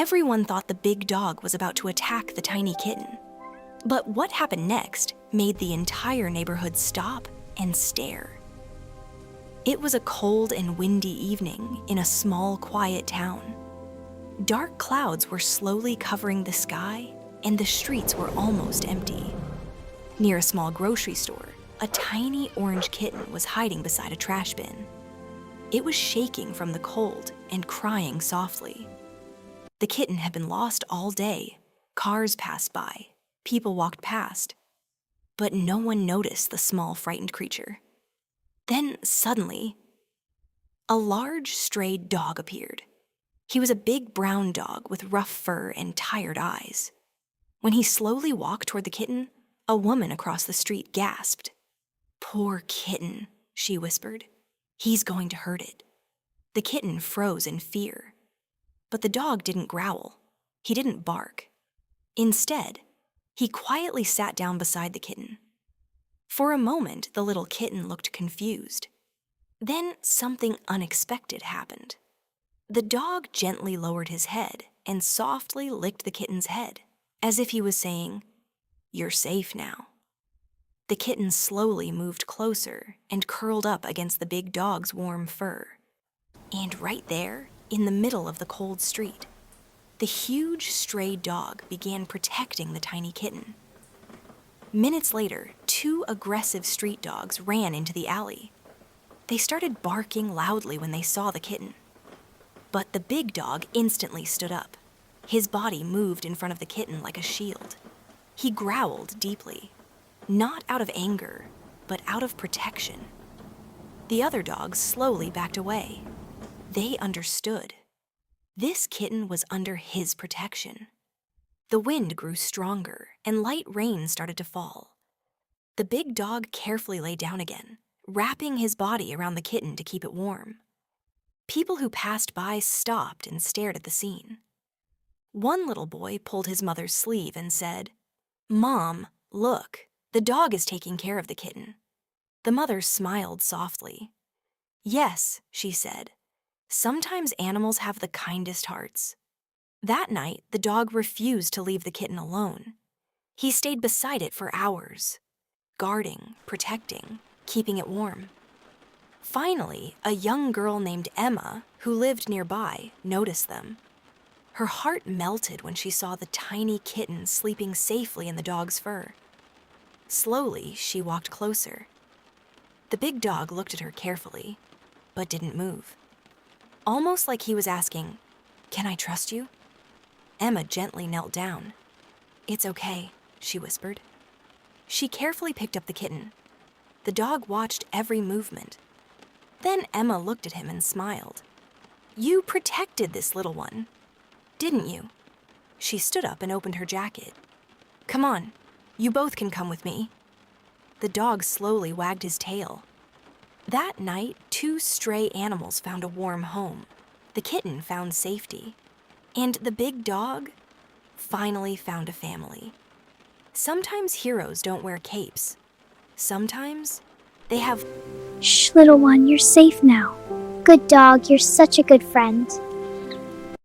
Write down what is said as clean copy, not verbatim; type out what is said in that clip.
Everyone thought the big dog was about to attack the tiny kitten. But what happened next made the entire neighborhood stop and stare. It was a cold and windy evening in a small, quiet town. Dark clouds were slowly covering the sky, and the streets were almost empty. Near a small grocery store, a tiny orange kitten was hiding beside a trash bin. It was shaking from the cold and crying softly. The kitten had been lost all day. Cars passed by, people walked past, but no one noticed the small, frightened creature. Then, suddenly, a large, strayed dog appeared. He was a big brown dog with rough fur and tired eyes. When he slowly walked toward the kitten, a woman across the street gasped. "Poor kitten," she whispered. "He's going to hurt it." The kitten froze in fear. But the dog didn't growl. He didn't bark. Instead, he quietly sat down beside the kitten. For a moment, the little kitten looked confused. Then something unexpected happened. The dog gently lowered his head and softly licked the kitten's head, as if he was saying, "You're safe now." The kitten slowly moved closer and curled up against the big dog's warm fur. And right there, in the middle of the cold street, the huge stray dog began protecting the tiny kitten. Minutes later, 2 aggressive street dogs ran into the alley. They started barking loudly when they saw the kitten. But the big dog instantly stood up. His body moved in front of the kitten like a shield. He growled deeply, not out of anger, but out of protection. The other dogs slowly backed away. They understood. This kitten was under his protection. The wind grew stronger, and light rain started to fall. The big dog carefully lay down again, wrapping his body around the kitten to keep it warm. People who passed by stopped and stared at the scene. One little boy pulled his mother's sleeve and said, "Mom, look, the dog is taking care of the kitten." The mother smiled softly. "Yes," she said, "sometimes animals have the kindest hearts." That night, the dog refused to leave the kitten alone. He stayed beside it for hours, guarding, protecting, keeping it warm. Finally, a young girl named Emma, who lived nearby, noticed them. Her heart melted when she saw the tiny kitten sleeping safely in the dog's fur. Slowly, she walked closer. The big dog looked at her carefully, but didn't move. Almost like he was asking, "Can I trust you?" Emma gently knelt down. "It's okay," she whispered. She carefully picked up the kitten. The dog watched every movement. Then Emma looked at him and smiled. "You protected this little one, didn't you?" She stood up and opened her jacket. "Come on, you both can come with me." The dog slowly wagged his tail. That night, 2 stray animals found a warm home. The kitten found safety. And the big dog finally found a family. Sometimes heroes don't wear capes. Sometimes they have... Shh, little one, you're safe now. Good dog, you're such a good friend.